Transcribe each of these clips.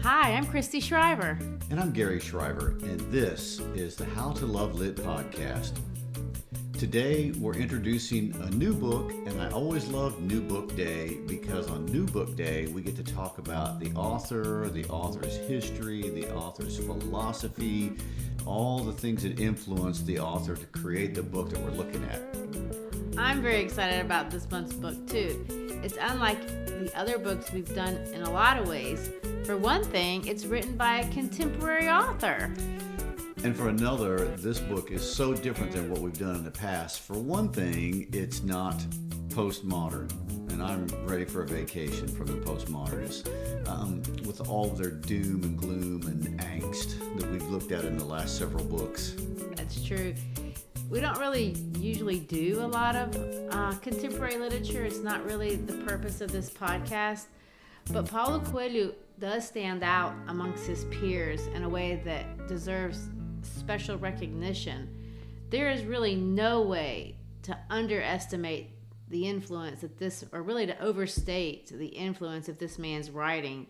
Hi, I'm Christy Shriver. And I'm Gary Shriver, and this is the How to Love Lit podcast. Today, we're introducing a new book, and I always love New Book Day because on New Book Day, we get to talk about the author's history, the author's philosophy, all the things that influenced the author to create the book that we're looking at. I'm very excited about this month's book, too. It's unlike the other books we've done in a lot of ways. For one thing, it's written by a contemporary author. And for another, this book is so different than what we've done in the past. For one thing, it's not postmodern. And I'm ready for a vacation from the postmodernists with all of their doom and gloom and angst that we've looked at in the last several books. That's true. We don't really usually do a lot of contemporary literature. It's not really the purpose of this podcast. But Paulo Coelho does stand out amongst his peers in a way that deserves special recognition. There is really no way to underestimate the influence that this, or really to overstate the influence of this man's writing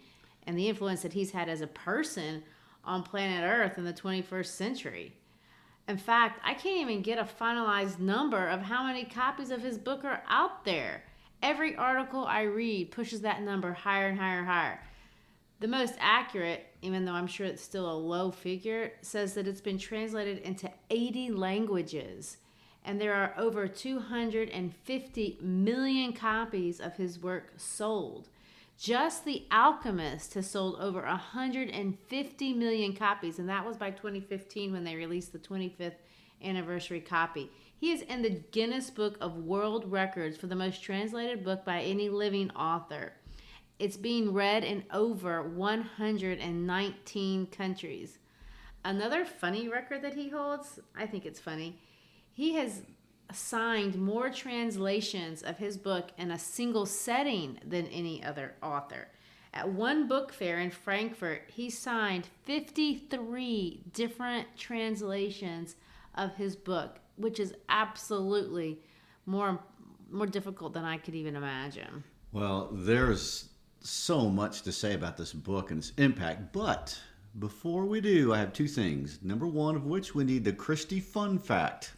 and the influence that he's had as a person on planet Earth in the 21st century. In fact, I can't even get a finalized number of how many copies of his book are out there. Every article I read pushes that number higher and higher and higher. The most accurate, even though I'm sure it's still a low figure, says that it's been translated into 80 languages. And there are over 250 million copies of his work sold. Just The Alchemist has sold over 150 million copies, and that was by 2015 when they released the 25th anniversary copy. He is in the Guinness Book of World Records for the most translated book by any living author. It's being read in over 119 countries. Another funny record that he holds, I think it's funny, he has signed more translations of his book in a single setting than any other author. At one book fair in Frankfurt, he signed 53 different translations of his book, which is absolutely more difficult than I could even imagine. Well, there's so much to say about this book and its impact, but before we do, I have two things. Number one of which we need the Christy fun fact.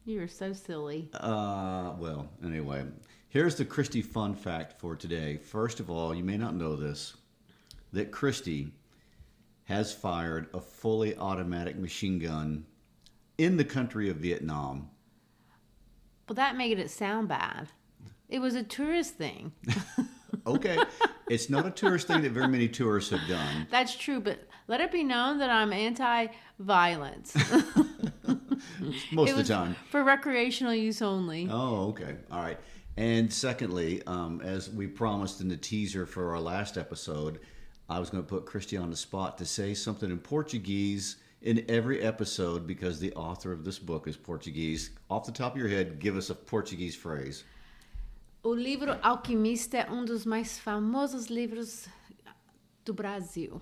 You are so silly. Well, anyway, here's the Christy fun fact for today. First of all, you may not know this, that Christy has fired a fully automatic machine gun in the country of Vietnam. Well, that made it sound bad. It was a tourist thing. Okay. It's not a tourist thing that very many tourists have done. That's true, but let it be known that I'm anti-violence. Most of the time. For recreational use only. Oh, okay. All right. And secondly, as we promised in the teaser for our last episode, I was going to put Christy on the spot to say something in Portuguese in every episode because the author of this book is Portuguese. Off the top of your head, give us a Portuguese phrase. O livro Alchemist é dos mais famosos livros do Brasil.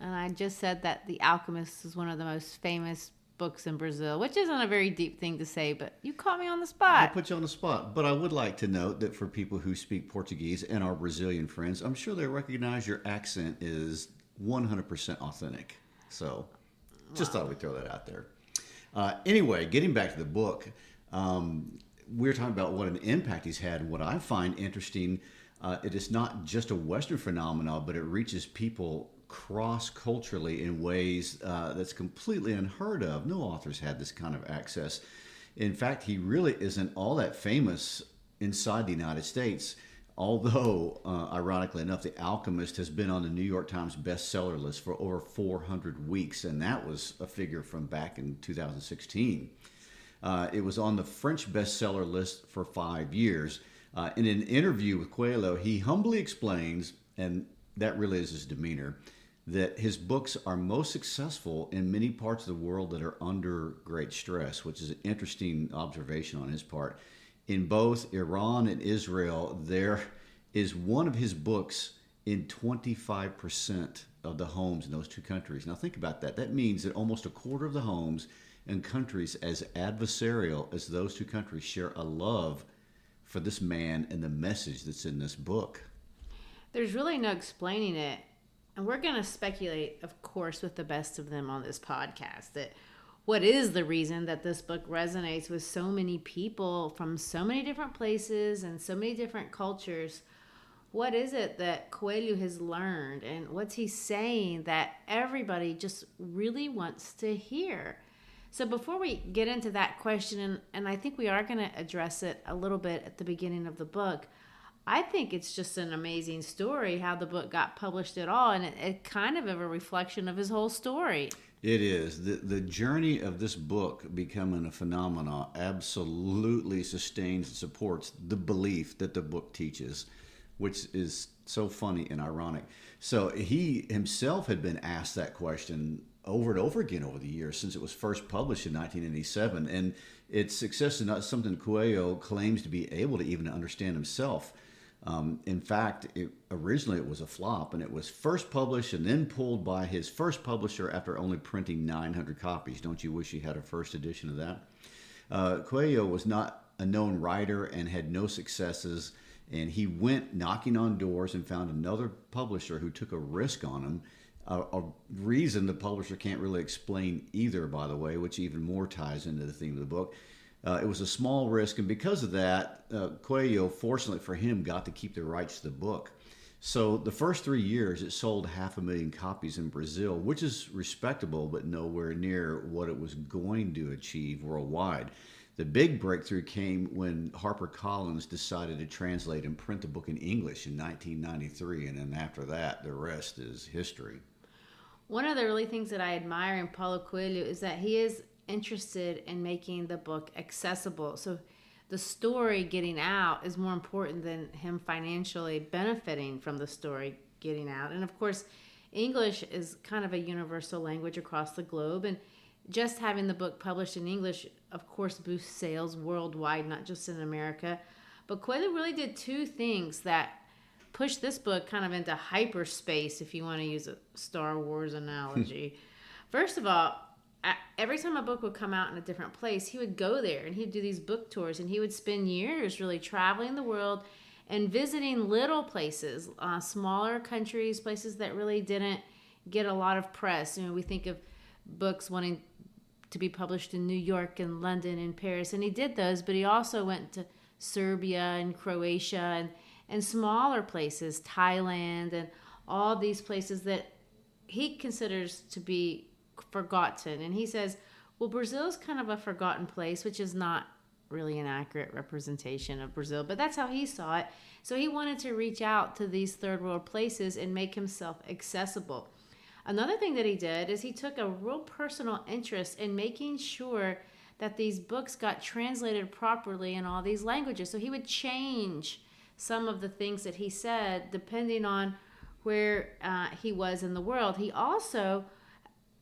And I just said that The Alchemist is one of the most famous books in Brazil, which isn't a very deep thing to say, but you caught me on the spot. I put you on the spot. But I would like to note that for people who speak Portuguese and our Brazilian friends, I'm sure they recognize your accent is 100% authentic. So just thought we'd throw that out there. Anyway, getting back to the book, we're talking about what an impact he's had. And what I find interesting, it is not just a Western phenomenon, but it reaches people cross-culturally in ways that's completely unheard of. No author's had this kind of access. In fact, he really isn't all that famous inside the United States, although, ironically enough, The Alchemist has been on the New York Times bestseller list for over 400 weeks, and that was a figure from back in 2016. It was on the French bestseller list for 5 years. In an interview with Coelho, he humbly explains, and that really is his demeanor, that his books are most successful in many parts of the world that are under great stress, which is an interesting observation on his part. In both Iran and Israel, there is one of his books in 25% of the homes in those two countries. Now think about that. That means that almost a quarter of the homes in countries as adversarial as those two countries share a love for this man and the message that's in this book. There's really no explaining it and we're going to speculate, of course, with the best of them on this podcast, that what is the reason that this book resonates with so many people from so many different places and so many different cultures. What is it that Coelho has learned, and what's he saying that everybody just really wants to hear? So before we get into that question, and I think we are going to address it a little bit at the beginning of the book, I think it's just an amazing story how the book got published at all, and it kind of a reflection of his whole story. It is. The journey of this book becoming a phenomenon absolutely sustains and supports the belief that the book teaches, which is so funny and ironic. So he himself had been asked that question over and over again over the years since it was first published in 1987. And its success is not something Coelho claims to be able to even understand himself. In fact, originally it was a flop, and it was first published and then pulled by his first publisher after only printing 900 copies. Don't you wish you had a first edition of that? Coelho was not a known writer and had no successes, and he went knocking on doors and found another publisher who took a risk on him. A reason the publisher can't really explain either, by the way, which even more ties into the theme of the book. It was a small risk, and because of that, Coelho, fortunately for him, got to keep the rights to the book. So the first 3 years, it sold 500,000 copies in Brazil, which is respectable, but nowhere near what it was going to achieve worldwide. The big breakthrough came when HarperCollins decided to translate and print the book in English in 1993, and then after that, the rest is history. One of the really things that I admire in Paulo Coelho is that he is interested in making the book accessible. So the story getting out is more important than him financially benefiting from the story getting out. And of course, English is kind of a universal language across the globe. And just having the book published in English, of course, boosts sales worldwide, not just in America. But Coelho really did two things that pushed this book kind of into hyperspace, if you want to use a Star Wars analogy. First of all, every time a book would come out in a different place, he would go there and he'd do these book tours, and he would spend years really traveling the world and visiting little places, smaller countries, places that really didn't get a lot of press. You know, we think of books wanting to be published in New York and London and Paris, and he did those, but he also went to Serbia and Croatia and smaller places, Thailand, and all these places that he considers to be forgotten. And he says, well, Brazil's kind of a forgotten place, which is not really an accurate representation of Brazil, but that's how he saw it. So he wanted to reach out to these third world places and make himself accessible. Another thing that he did is he took a real personal interest in making sure that these books got translated properly in all these languages. So he would change some of the things that he said depending on where he was in the world. He also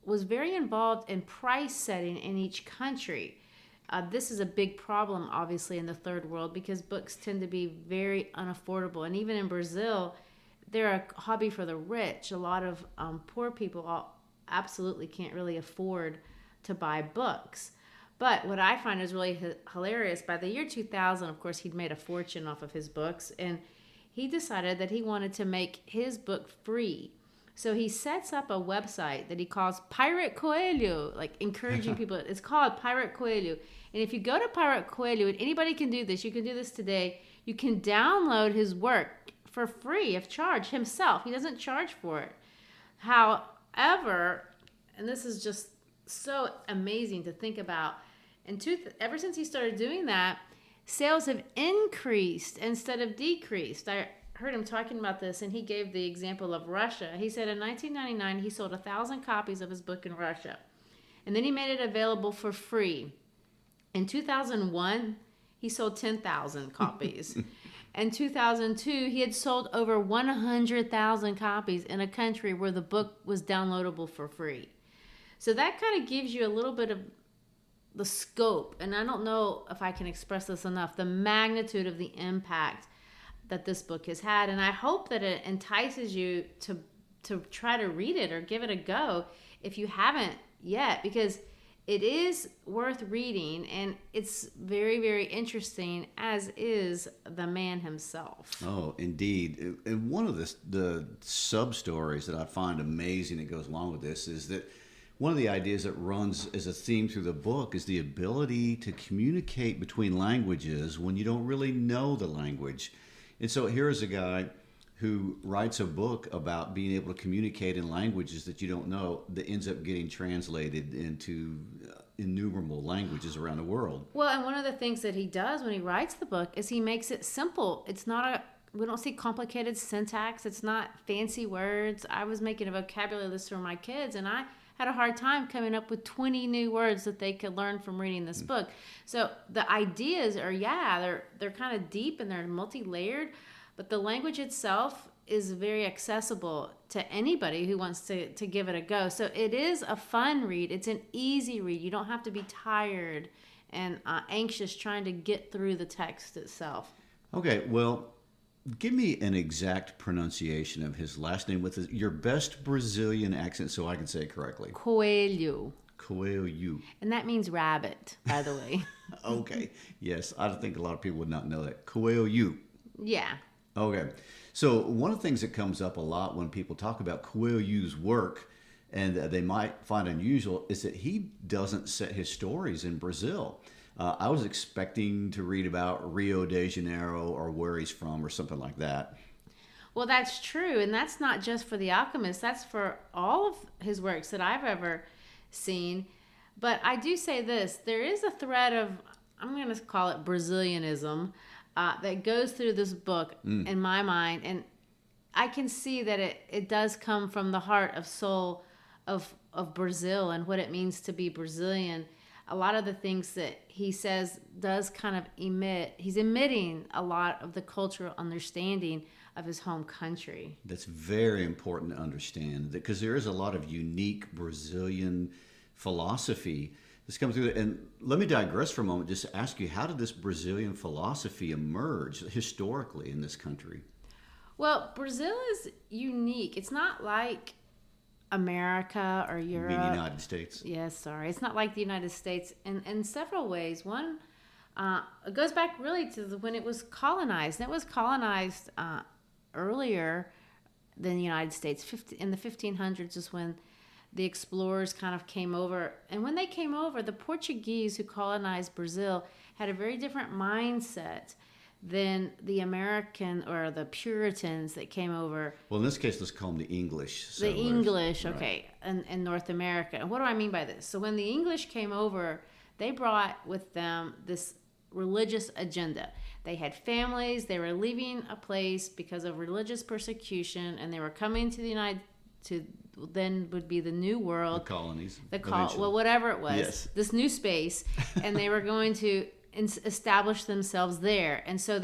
was very involved in price setting in each country. This is a big problem, obviously, in the third world because books tend to be very unaffordable. And even in Brazil, they're a hobby for the rich. A lot of poor people absolutely can't really afford to buy books. But what I find is really hilarious, by the year 2000, of course, he'd made a fortune off of his books, and he decided that he wanted to make his book free. So he sets up a website that he calls Pirate Coelho, like encouraging people. It's called Pirate Coelho. And if you go to Pirate Coelho, and anybody can do this, you can do this today, you can download his work for free of charge himself. He doesn't charge for it. However, and this is just so amazing to think about, ever since he started doing that, sales have increased instead of decreased. I heard him talking about this, and he gave the example of Russia. He said in 1999 he sold 1,000 copies of his book in Russia, and then he made it available for free. In 2001 he sold 10,000 copies. In 2002 he had sold over 100,000 copies in a country where the book was downloadable for free. So that kind of gives you a little bit of the scope, and I don't know if I can express this enough, the magnitude of the impact that this book has had. And I hope that it entices you to try to read it or give it a go if you haven't yet, because it is worth reading, and it's very, very interesting, as is the man himself. Oh, indeed. And one of the sub-stories that I find amazing that goes along with this is that one of the ideas that runs as a theme through the book is the ability to communicate between languages when you don't really know the language. And so here is a guy who writes a book about being able to communicate in languages that you don't know that ends up getting translated into innumerable languages around the world. Well, and one of the things that he does when he writes the book is he makes it simple. It's not we don't see complicated syntax. It's not fancy words. I was making a vocabulary list for my kids, and I had a hard time coming up with 20 new words that they could learn from reading this book. So the ideas are, they're kind of deep and they're multi-layered, but the language itself is very accessible to anybody who wants to give it a go. So it is a fun read. It's an easy read. You don't have to be tired and anxious trying to get through the text itself. Okay, well, give me an exact pronunciation of his last name with your best Brazilian accent so I can say it correctly. Coelho. Coelho. And that means rabbit, by the way. Okay, yes, I think a lot of people would not know that. Coelho. Yeah. Okay. So one of the things that comes up a lot when people talk about Coelho's work and they might find unusual is that he doesn't set his stories in Brazil. I was expecting to read about Rio de Janeiro or where he's from or something like that. Well, that's true. And that's not just for The Alchemist. That's for all of his works that I've ever seen. But I do say this. There is a thread of, I'm going to call it Brazilianism, that goes through this book in my mind, and I can see that it does come from the heart of soul of Brazil and what it means to be Brazilian. A lot of the things that he says does kind of he's emitting a lot of the cultural understanding of his home country. That's very important to understand because there is a lot of unique Brazilian philosophy that's come through. And let me digress for a moment, just to ask you, how did this Brazilian philosophy emerge historically in this country? Well, Brazil is unique. It's not like America or Europe. You mean the United States? Yes, sorry. It's not like the United States in several ways. One, it goes back really to when it was colonized. And it was colonized earlier than the United States. In the 1500s is when the explorers kind of came over. And when they came over, the Portuguese who colonized Brazil had a very different mindset than the American or the Puritans that came over. Well, in this case, let's call them the English settlers. The English, right. Okay, in North America. And what do I mean by this? So when the English came over, they brought with them this religious agenda. They had families. They were leaving a place because of religious persecution, and they were coming to then would be the New World. The colonies. Well, whatever it was. Yes. This new space. And they were going to establish themselves there. And so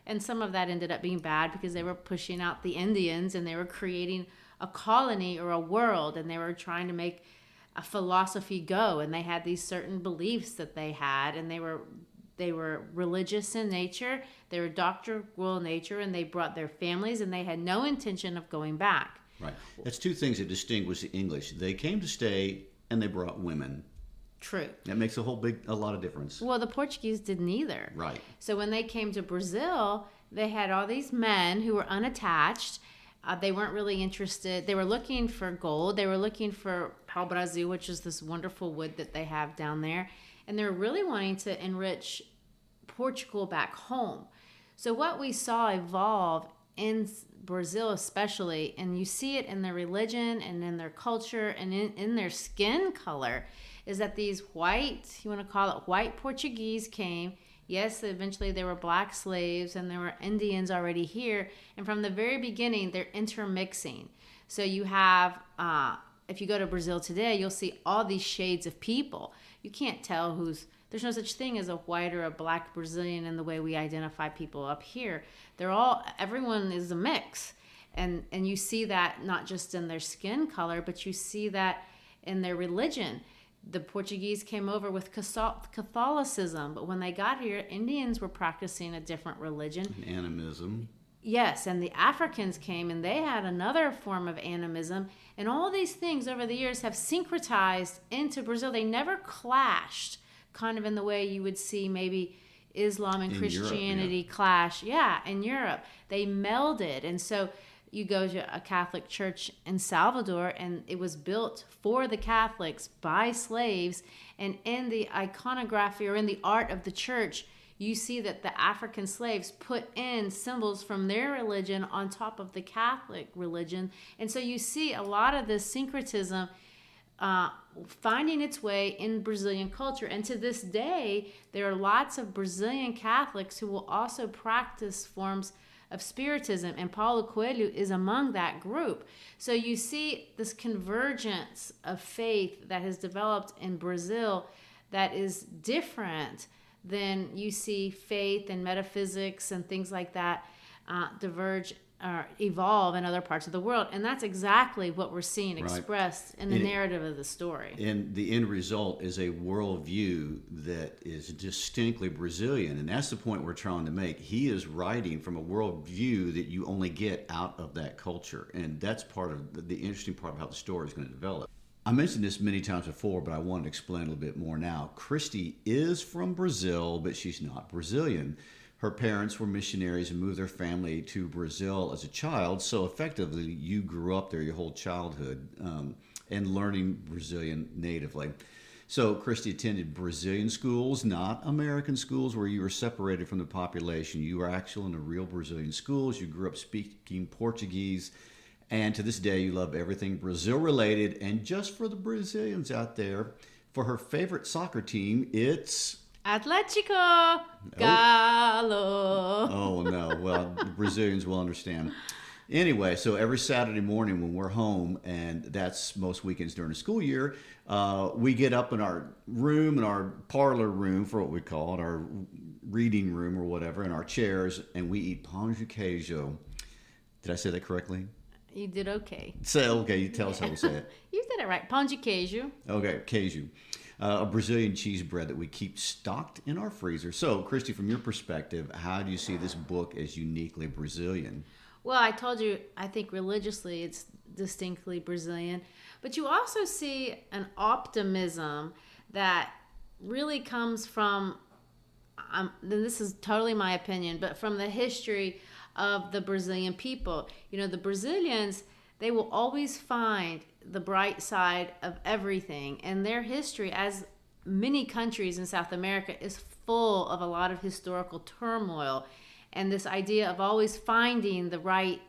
and some of that ended up being bad because they were pushing out the Indians and they were creating a colony or a world, and they were trying to make a philosophy go. And they had these certain beliefs that they had, and they were religious in nature. They were doctrinal in nature, and they brought their families, and they had no intention of going back. Right. That's two things that distinguish the English. They came to stay, and they brought women. True. That makes a lot of difference. Well, the Portuguese didn't either. Right. So when they came to Brazil, they had all these men who were unattached. They weren't really interested. They were looking for gold. They were looking for pau-brasil, which is this wonderful wood that they have down there. And they were really wanting to enrich Portugal back home. So what we saw evolve in Brazil especially, and you see it in their religion and in their culture and in their skin color, is that these white, you want to call it white Portuguese came. Yes, eventually there were black slaves and there were Indians already here. And from the very beginning, they're intermixing. So you have, if you go to Brazil today, you'll see all these shades of people. You can't tell there's no such thing as a white or a black Brazilian in the way we identify people up here. Everyone is a mix. And you see that not just in their skin color, but you see that in their religion. The Portuguese came over with Catholicism, but when they got here, Indians were practicing a different religion. Animism. Yes, and the Africans came and they had another form of animism. And all these things over the years have syncretized into Brazil. They never clashed, kind of in the way you would see maybe Islam and In Christianity Europe, clash. Yeah, in Europe. They melded. And so you go to a Catholic church in Salvador, and it was built for the Catholics by slaves. And in the iconography or in the art of the church, you see that the African slaves put in symbols from their religion on top of the Catholic religion. And so you see a lot of this syncretism finding its way in Brazilian culture. And to this day, there are lots of Brazilian Catholics who will also practice forms of Spiritism, and Paulo Coelho is among that group. So you see this convergence of faith that has developed in Brazil that is different than you see faith and metaphysics and things like that diverge or evolve in other parts of the world. And that's exactly what we're seeing expressed in the narrative of the story. And the end result is a worldview that is distinctly Brazilian. And that's the point we're trying to make. He is writing from a worldview that you only get out of that culture. And that's part of the interesting part of how the story is going to develop. I mentioned this many times before, but I want to explain a little bit more now. Christy is from Brazil, but she's not Brazilian. Her parents were missionaries and moved their family to Brazil as a child. So effectively, you grew up there your whole childhood and learning Brazilian natively. So Christy attended Brazilian schools, not American schools where you were separated from the population. You were actually in the real Brazilian schools. You grew up speaking Portuguese. And to this day, you love everything Brazil related. And just for the Brazilians out there, for her favorite soccer team, it's Atlético Galo. Oh, no. Well, the Brazilians will understand. Anyway, so every Saturday morning when we're home, and that's most weekends during the school year, we get up in our room, in our parlor room, for what we call it, our reading room or whatever, in our chairs, and we eat pão de queijo. Did I say that correctly? You did okay. Okay, you tell us how to say it. You did it right. Pão de queijo. Okay, queijo. A Brazilian cheese bread that we keep stocked in our freezer. So, Christy, from your perspective, how do you see this book as uniquely Brazilian? Well, I told you, I think religiously it's distinctly Brazilian. But you also see an optimism that really comes from, this is totally my opinion, but from the history of the Brazilian people. You know, the Brazilians, they will always find the bright side of everything. And their history, as many countries in South America, is full of a lot of historical turmoil. And this idea of always finding the right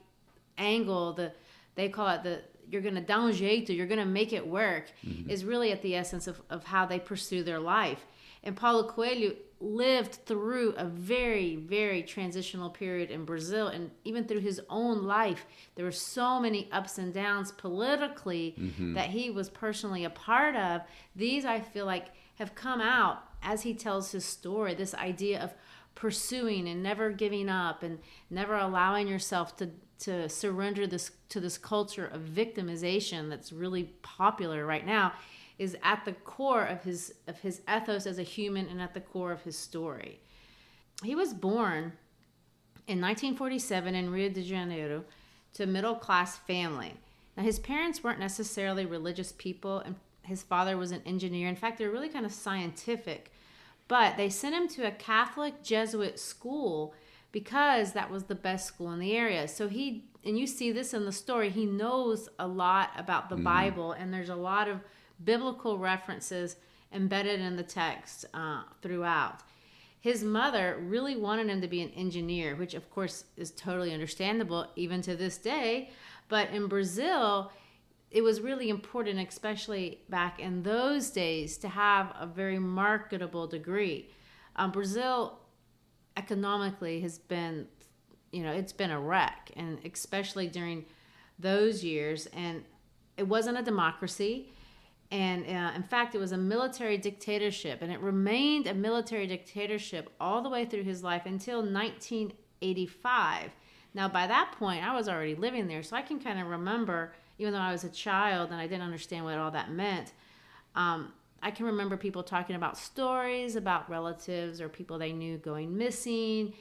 angle, they call it you're going to dar um jeito, you're going to make it work, is really at the essence of how they pursue their life. And Paulo Coelho lived through a very, very transitional period in Brazil. And even through his own life, there were so many ups and downs politically that he was personally a part of. These, I feel like, have come out as he tells his story, this idea of pursuing and never giving up and never allowing yourself to surrender to this culture of victimization that's really popular right now, is at the core of his ethos as a human and at the core of his story. He was born in 1947 in Rio de Janeiro to a middle-class family. Now, his parents weren't necessarily religious people, and his father was an engineer. In fact, they were really kind of scientific. But they sent him to a Catholic Jesuit school because that was the best school in the area. So and you see this in the story, he knows a lot about the Bible, and there's a lot of biblical references embedded in the text throughout. His mother really wanted him to be an engineer, which of course is totally understandable even to this day. But in Brazil, it was really important, especially back in those days, to have a very marketable degree. Brazil economically has been, it's been a wreck, and especially during those years. And it wasn't a democracy. And in fact, it was a military dictatorship, and it remained a military dictatorship all the way through his life until 1985. Now, by that point, I was already living there, so I can kind of remember, even though I was a child and I didn't understand what all that meant, I can remember people talking about stories about relatives or people they knew going missing.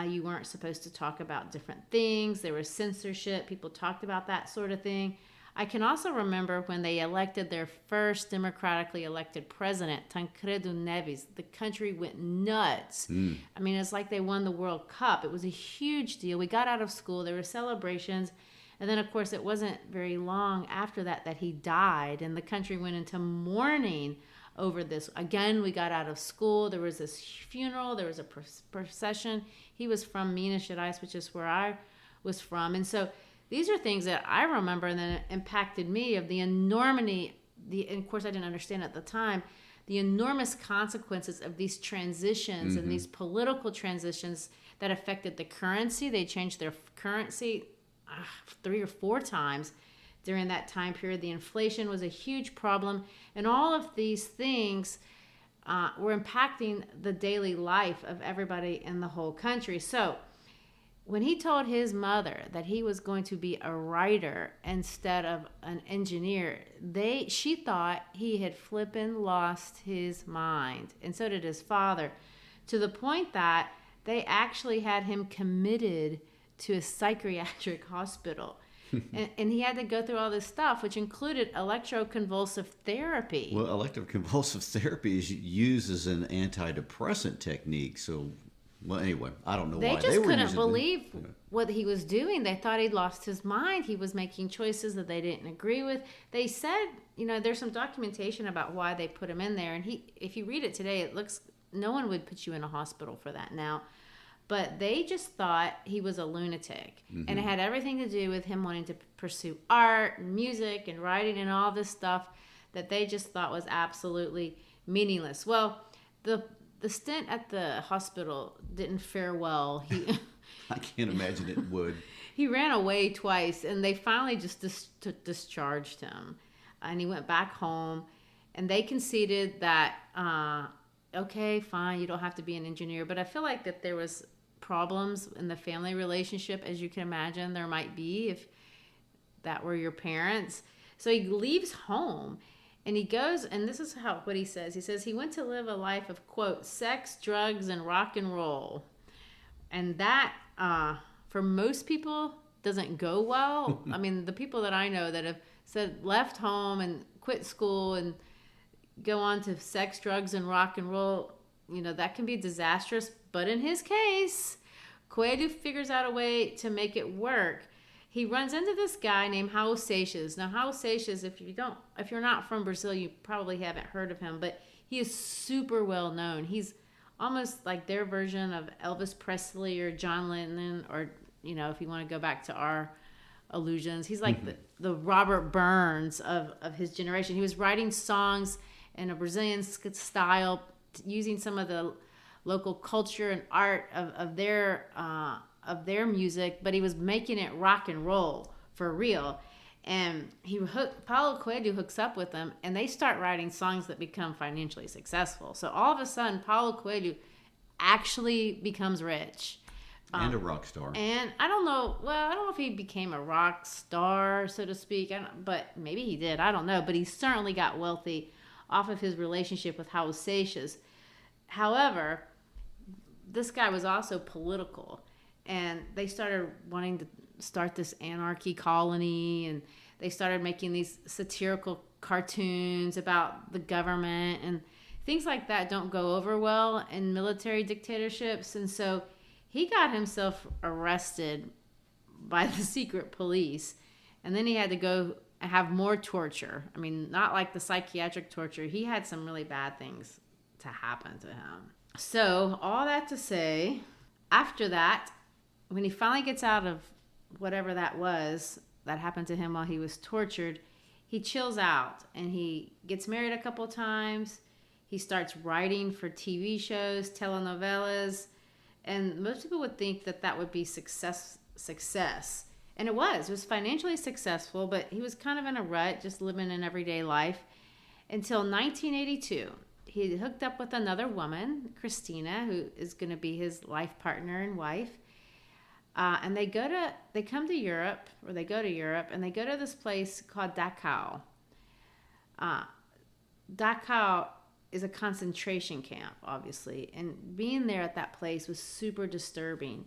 You weren't supposed to talk about different things. There was censorship. People talked about that sort of thing. I can also remember when they elected their first democratically elected president, Tancredo Neves. The country went nuts. I mean, it's like they won the World Cup. It was a huge deal. We got out of school. There were celebrations. And then, of course, it wasn't very long after that he died. And the country went into mourning over this. Again, we got out of school. There was this funeral. There was a procession. He was from Minas Gerais, which is where I was from. And so these are things that I remember and then impacted me of the enormity, and of course I didn't understand at the time, the enormous consequences of these transitions and these political transitions that affected the currency. They changed their currency 3 or 4 times during that time period. The inflation was a huge problem, and all of these things were impacting the daily life of everybody in the whole country. So when he told his mother that he was going to be a writer instead of an engineer, she thought he had flippin' lost his mind. And so did his father, to the point that they actually had him committed to a psychiatric hospital. and he had to go through all this stuff, which included electroconvulsive therapy. Well, electroconvulsive therapy is used as an antidepressant technique. So, well, anyway, I don't know why they were couldn't using believe what he was doing. They thought he'd lost his mind. He was making choices that they didn't agree with. They said, there's some documentation about why they put him in there. And if you read it today, it looks, no one would put you in a hospital for that now. But they just thought he was a lunatic. And it had everything to do with him wanting to pursue art and music and writing and all this stuff that they just thought was absolutely meaningless. Well, the stint at the hospital didn't fare well. I can't imagine it would. He ran away twice, and they finally just discharged him. And he went back home, and they conceded that, okay, fine, you don't have to be an engineer. But I feel like that there was problems in the family relationship, as you can imagine there might be if that were your parents. So he leaves home. And he goes, and this is what he says. He says he went to live a life of, quote, sex, drugs, and rock and roll. And that, for most people, doesn't go well. I mean, the people that I know that have said left home and quit school and go on to sex, drugs, and rock and roll, that can be disastrous. But in his case, Coelho figures out a way to make it work. He runs into this guy named Raul Seixas. Now, Raul Seixas, if you're not from Brazil, you probably haven't heard of him, but he is super well known. He's almost like their version of Elvis Presley or John Lennon, or, if you want to go back to our illusions, he's like the Robert Burns of his generation. He was writing songs in a Brazilian style, using some of the local culture and art of their music, but he was making it rock and roll for real. And Paulo Coelho hooks up with them, and they start writing songs that become financially successful. So all of a sudden, Paulo Coelho actually becomes rich. And a rock star. And I don't know if he became a rock star, so to speak, but maybe he did. I don't know. But he certainly got wealthy off of his relationship with Raul Seixas. However, this guy was also political. And they started wanting to start this anarchy colony, and they started making these satirical cartoons about the government, and things like that don't go over well in military dictatorships. And so he got himself arrested by the secret police, and then he had to go have more torture. I mean, not like the psychiatric torture. He had some really bad things to happen to him. So all that to say, after that, when he finally gets out of whatever that was that happened to him while he was tortured, he chills out and he gets married a couple times. He starts writing for TV shows, telenovelas, and most people would think that would be success. And it was financially successful, but he was kind of in a rut, just living an everyday life until 1982. He hooked up with another woman, Christina, who is going to be his life partner and wife. And they go to Europe, and they go to this place called Dachau. Dachau is a concentration camp, obviously. And being there at that place was super disturbing.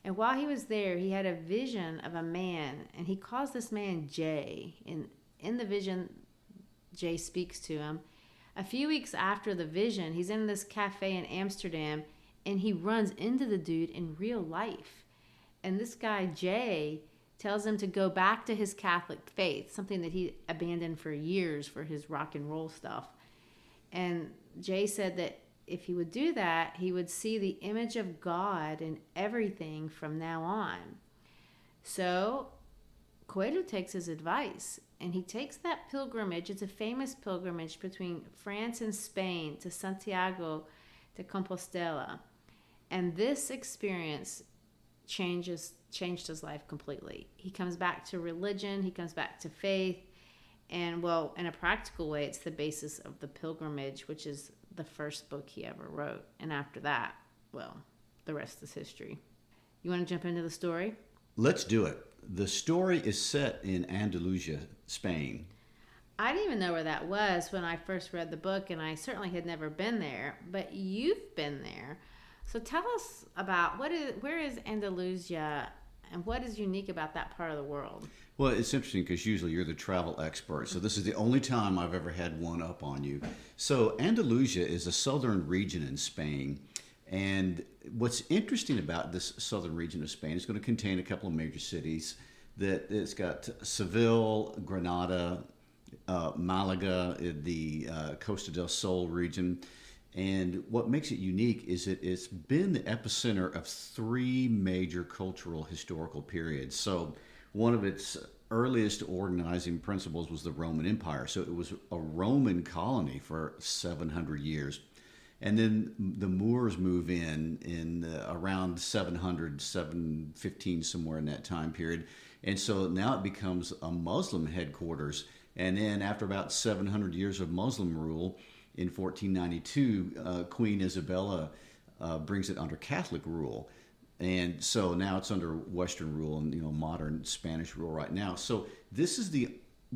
And while he was there, he had a vision of a man, and he calls this man Jay. And in the vision, Jay speaks to him. A few weeks after the vision, he's in this cafe in Amsterdam, and he runs into the dude in real life. And this guy, Jay, tells him to go back to his Catholic faith, something that he abandoned for years for his rock and roll stuff. And Jay said that if he would do that, he would see the image of God in everything from now on. So Coelho takes his advice, and he takes that pilgrimage. It's a famous pilgrimage between France and Spain to Santiago de Compostela. And this experience changed his life completely. He comes back to religion, he comes back to faith, and well, in a practical way, it's the basis of the pilgrimage, which is the first book he ever wrote. And after that, well, the rest is history. You want to jump into the story? Let's do it. The story is set in Andalusia, Spain. I didn't even know where that was when I first read the book, and I certainly had never been there, but you've been there. So tell us about where is Andalusia, and what is unique about that part of the world? Well, it's interesting because usually you're the travel expert. So this is the only time I've ever had one up on you. So Andalusia is a southern region in Spain. And what's interesting about this southern region of Spain is going to contain a couple of major cities. That it's got Seville, Granada, Malaga, the Costa del Sol region. And what makes it unique is that it's been the epicenter of three major cultural historical periods. So one of its earliest organizing principles was the Roman Empire. So it was a Roman colony for 700 years. And then the Moors move in around 700, 715, somewhere in that time period. And so now it becomes a Muslim headquarters. And then after about 700 years of Muslim rule, in 1492, Queen Isabella brings it under Catholic rule. And so now it's under Western rule and, modern Spanish rule right now. So this is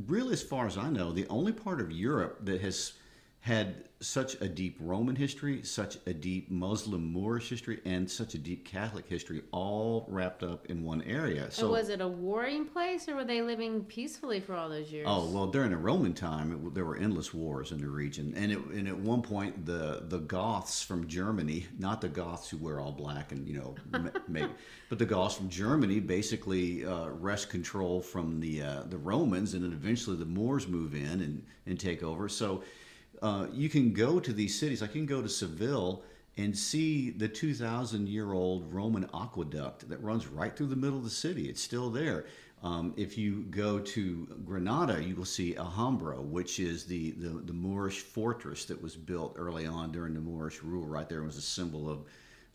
really, as far as I know, the only part of Europe that has had such a deep Roman history, such a deep Muslim Moorish history, and such a deep Catholic history, all wrapped up in one area. So, and was it a warring place, or were they living peacefully for all those years? Oh, well, during the Roman time, there were endless wars in the region. And at one point, the Goths from Germany, not the Goths who wear all black and, but the Goths from Germany basically wrest control from the Romans, and then eventually the Moors move in and take over. So you can go to these cities, like you can go to Seville and see the 2,000-year-old Roman aqueduct that runs right through the middle of the city. It's still there. If you go to Granada, you will see Alhambra, which is the Moorish fortress that was built early on during the Moorish rule. Right there was a symbol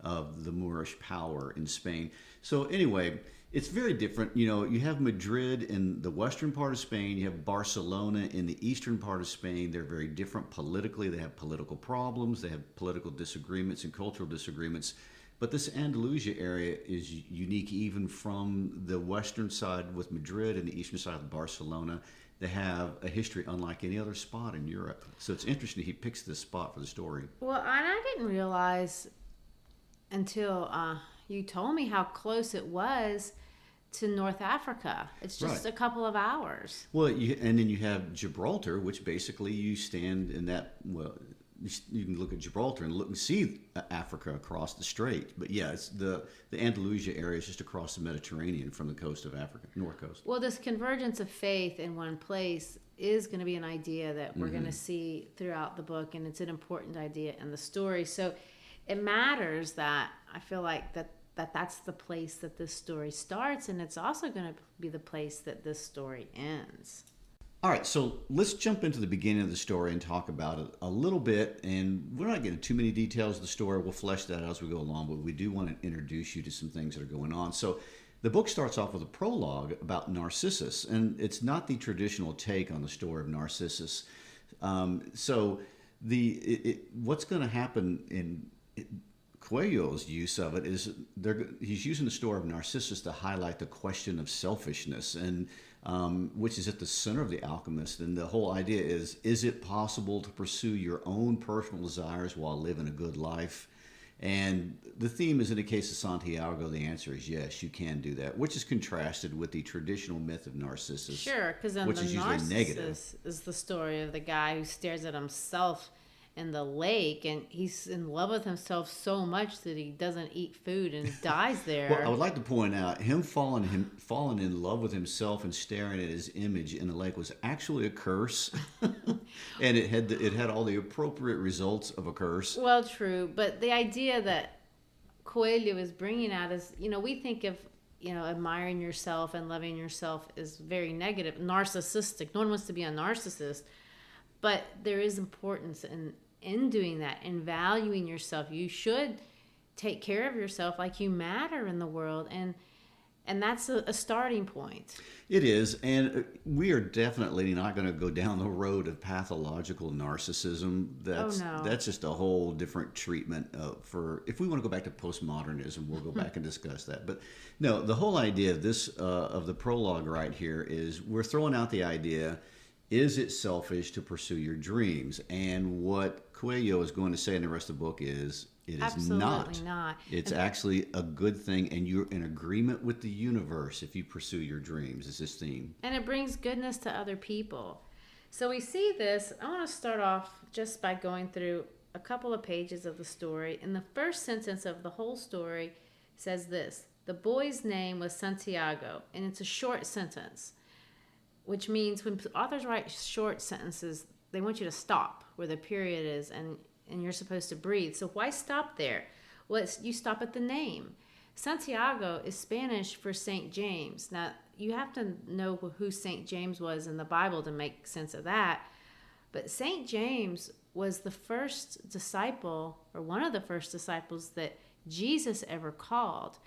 of the Moorish power in Spain. So anyway, it's very different. You have Madrid in the western part of Spain. You have Barcelona in the eastern part of Spain. They're very different politically. They have political problems. They have political disagreements and cultural disagreements. But this Andalusia area is unique even from the western side with Madrid and the eastern side with Barcelona. They have a history unlike any other spot in Europe. So it's interesting he picks this spot for the story. Well, and I didn't realize until you told me how close it was to North Africa. It's just right. A couple of hours. Well, and then you have Gibraltar, which basically you stand in that, you can look at Gibraltar and look and see Africa across the strait. But yeah, it's the Andalusia area is just across the Mediterranean from the coast of Africa, north coast. Well, this convergence of faith in one place is going to be an idea that we're going to see throughout the book, and it's an important idea in the story. So it matters that I feel like that's the place that this story starts, and it's also going to be the place that this story ends. All right, so let's jump into the beginning of the story and talk about it a little bit. And we're not getting too many details of the story. We'll flesh that out as we go along, but we do want to introduce you to some things that are going on. So the book starts off with a prologue about Narcissus, and it's not the traditional take on the story of Narcissus. What's going to happen Coelho's use of it is he's using the story of Narcissus to highlight the question of selfishness, and which is at the center of The Alchemist. And the whole idea is it possible to pursue your own personal desires while living a good life? And the theme is, in the case of Santiago, the answer is yes, you can do that, which is contrasted with the traditional myth of Narcissus. Sure, because then which the is usually negative. is the story of the guy who stares at himself in the lake, and he's in love with himself so much that he doesn't eat food and dies there. Well, I would like to point out him falling in love with himself and staring at his image in the lake was actually a curse, and it had all the appropriate results of a curse. Well, true, but the idea that Coelho is bringing out is, we think of, admiring yourself and loving yourself is very negative, narcissistic. No one wants to be a narcissist, but there is importance in doing that and valuing yourself. You should take care of yourself like you matter in the world, and that's a starting point. It is, and we are definitely not going to go down the road of pathological narcissism. That's just a whole different treatment for. If we want to go back to postmodernism, we'll go back and discuss that. But no, the whole idea of this of the prologue right here is we're throwing out the idea: is it selfish to pursue your dreams? And what Coelho is going to say in the rest of the book is it is absolutely not. It's actually a good thing, and you're in agreement with the universe if you pursue your dreams, is this theme. And it brings goodness to other people. So we see this. I want to start off just by going through a couple of pages of the story. And the first sentence of the whole story says this: the boy's name was Santiago, and it's a short sentence, which means when authors write short sentences, they want you to stop where the period is, and you're supposed to breathe. So why stop there? Well, you stop at the name. Santiago is Spanish for St. James. Now, you have to know who St. James was in the Bible to make sense of that. But St. James was the first disciple, or one of the first disciples that Jesus ever called.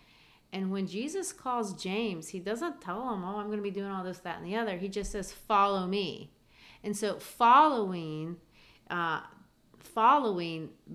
And when Jesus calls James, he doesn't tell him, I'm going to be doing all this, that, and the other. He just says, follow me. And so following the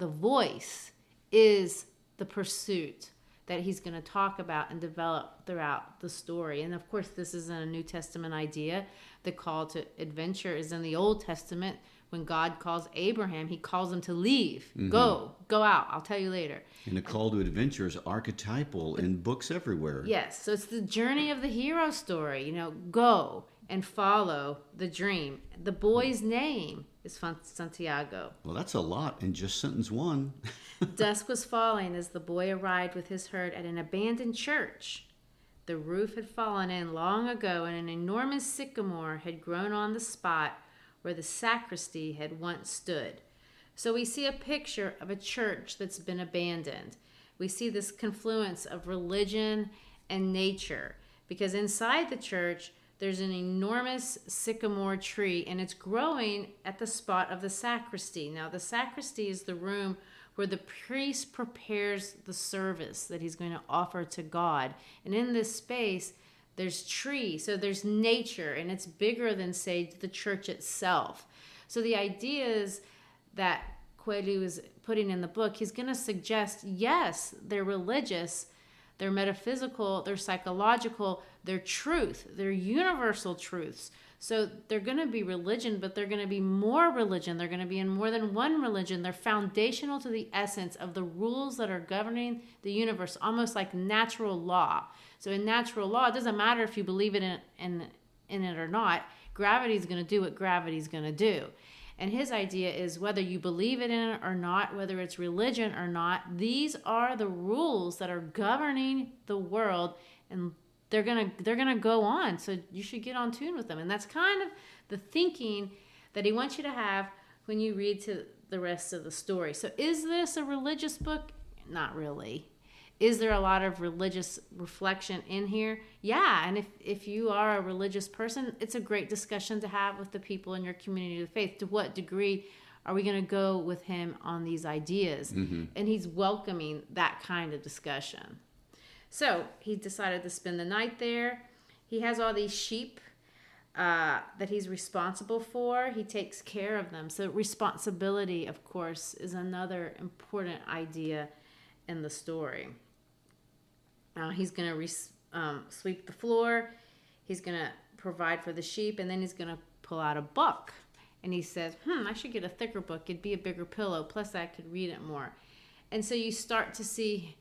voice is the pursuit that he's going to talk about and develop throughout the story. And of course, this isn't a New Testament idea. The call to adventure is in the Old Testament. When God calls Abraham, he calls him to leave. Mm-hmm. Go out. I'll tell you later. And the call to adventure is archetypal in books everywhere. Yes. So it's the journey of the hero story. Go and follow the dream. The boy's name is Santiago. Well, that's a lot in just sentence one. Dusk was falling as the boy arrived with his herd at an abandoned church. The roof had fallen in long ago, and an enormous sycamore had grown on the spot where the sacristy had once stood. So we see a picture of a church that's been abandoned. We see this confluence of religion and nature, because inside the church there's an enormous sycamore tree, and it's growing at the spot of the sacristy. Now, the sacristy is the room where the priest prepares the service that he's going to offer to God. And in this space, there's tree, so there's nature, and it's bigger than, say, the church itself. So the ideas that Coelho is putting in the book, he's going to suggest, yes, they're religious, they're metaphysical, they're psychological, they're truth, they're universal truths. So they're going to be religion, but they're going to be more religion. They're going to be in more than one religion. They're foundational to the essence of the rules that are governing the universe, almost like natural law. So in natural law, it doesn't matter if you believe in it or not. Gravity is going to do what gravity is going to do. And his idea is whether you believe in it or not, whether it's religion or not, these are the rules that are governing the world, and they're gonna go on. So you should get on tune with them. And that's kind of the thinking that he wants you to have when you read to the rest of the story. So is this a religious book? Not really. Is there a lot of religious reflection in here? Yeah, and if you are a religious person, it's a great discussion to have with the people in your community of faith. To what degree are we going to go with him on these ideas? Mm-hmm. And he's welcoming that kind of discussion. So he decided to spend the night there. He has all these sheep that he's responsible for. He takes care of them. So responsibility, of course, is another important idea. in the story. He's going to sweep the floor. He's going to provide for the sheep, and then he's going to pull out a book. And he says, I should get a thicker book. It'd be a bigger pillow. Plus, I could read it more. And so you start to see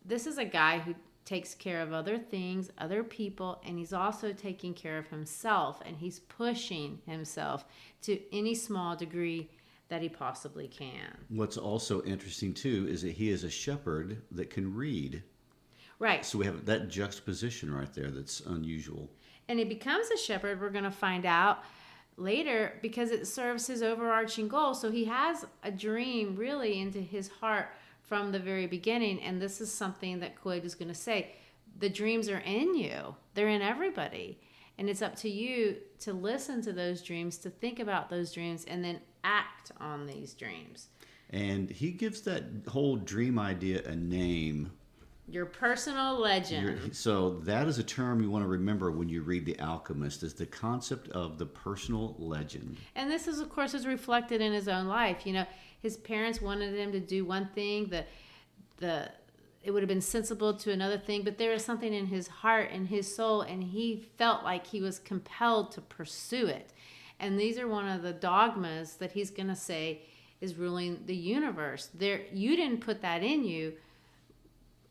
this is a guy who takes care of other things, other people, and he's also taking care of himself. And he's pushing himself to any small degree that he possibly can. What's also interesting, too, is that he is a shepherd that can read. Right. So we have that juxtaposition right there that's unusual. And he becomes a shepherd, we're going to find out later, because it serves his overarching goal. So he has a dream really into his heart from the very beginning. And this is something that Coelho is going to say. The dreams are in you. They're in everybody. And it's up to you to listen to those dreams, to think about those dreams, and then act on these dreams. And he gives that whole dream idea a name. Your personal legend. So that is a term you want to remember when you read The Alchemist, is the concept of the personal legend. And this is, of course, is reflected in his own life. You know, his parents wanted him to do one thing, it would have been sensible to another thing, but there was something in his heart and his soul, and he felt like he was compelled to pursue it. And these are one of the dogmas that he's going to say is ruling the universe. You didn't put that in you.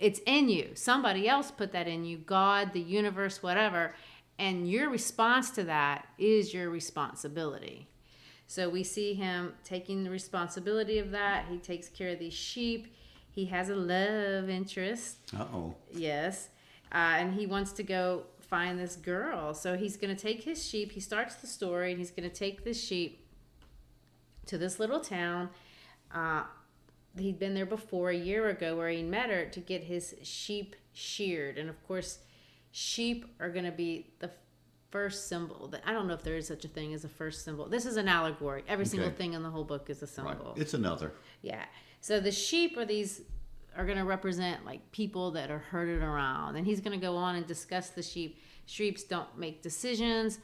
It's in you. Somebody else put that in you, God, the universe, whatever. And your response to that is your responsibility. So we see him taking the responsibility of that. He takes care of these sheep. He has a love interest. Uh-oh. Yes. And he wants to go find this girl. So he's going to take his sheep. He starts the story, and he's going to take this sheep to this little town. He'd been there before a year ago where he met her to get his sheep sheared. And, of course, sheep are going to be the first symbol. I don't know if there is such a thing as a first symbol. This is an allegory. Every single thing in the whole book is a symbol. Right. It's another. Yeah. So the sheep are going to represent like people that are herded around. And he's going to go on and discuss the sheep. Sheep don't make decisions.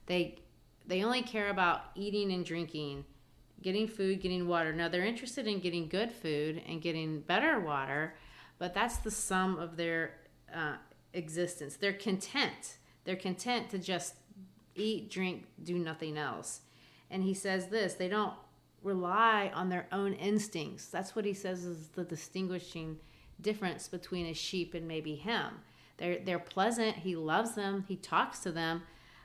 They only care about eating and drinking, getting food, getting water. Now, they're interested in getting good food and getting better water, but that's the sum of their existence. They're content. They're content to just eat, drink, do nothing else. And he says this, they don't rely on their own instincts. That's what he says is the distinguishing difference between a sheep and maybe him. They're pleasant. He loves them. He talks to them,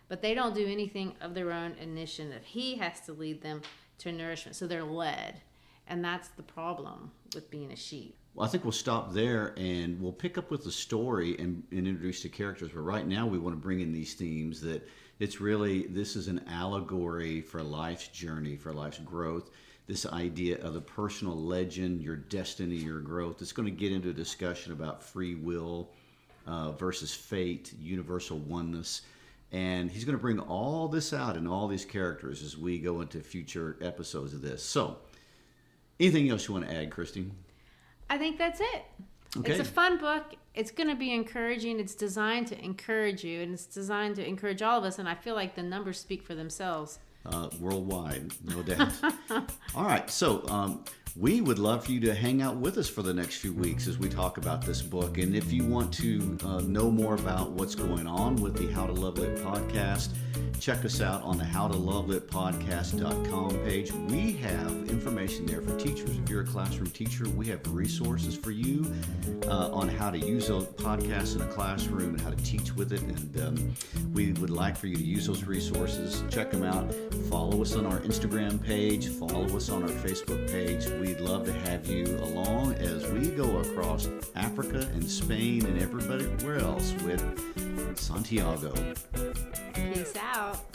but they don't do anything of their own initiative. He has to lead them to nourishment. So they're led. And that's the problem with being a sheep. Well, I think we'll stop there, and we'll pick up with the story and introduce the characters. But right now we want to bring in these themes that this is an allegory for life's journey, for life's growth. This idea of the personal legend, your destiny, your growth. It's going to get into a discussion about free will versus fate, universal oneness. And he's going to bring all this out in all these characters as we go into future episodes of this. So, anything else you want to add, Christy? I think that's it. Okay. It's a fun book. It's going to be encouraging. It's designed to encourage you, and it's designed to encourage all of us. And I feel like the numbers speak for themselves. Worldwide, no doubt. All right, so we would love for you to hang out with us for the next few weeks as we talk about this book. And if you want to know more about what's going on with the How to Love Lit podcast, check us out on the howtolovelitpodcast.com page. We have information there for teachers. If you're a classroom teacher, we have resources for you on how to use those podcasts in a classroom and how to teach with it. And we would like for you to use those resources. Check them out. Follow us on our Instagram page. Follow us on our Facebook page. We'd love to have you along as we go across Africa and Spain and everywhere else with Santiago. Peace out.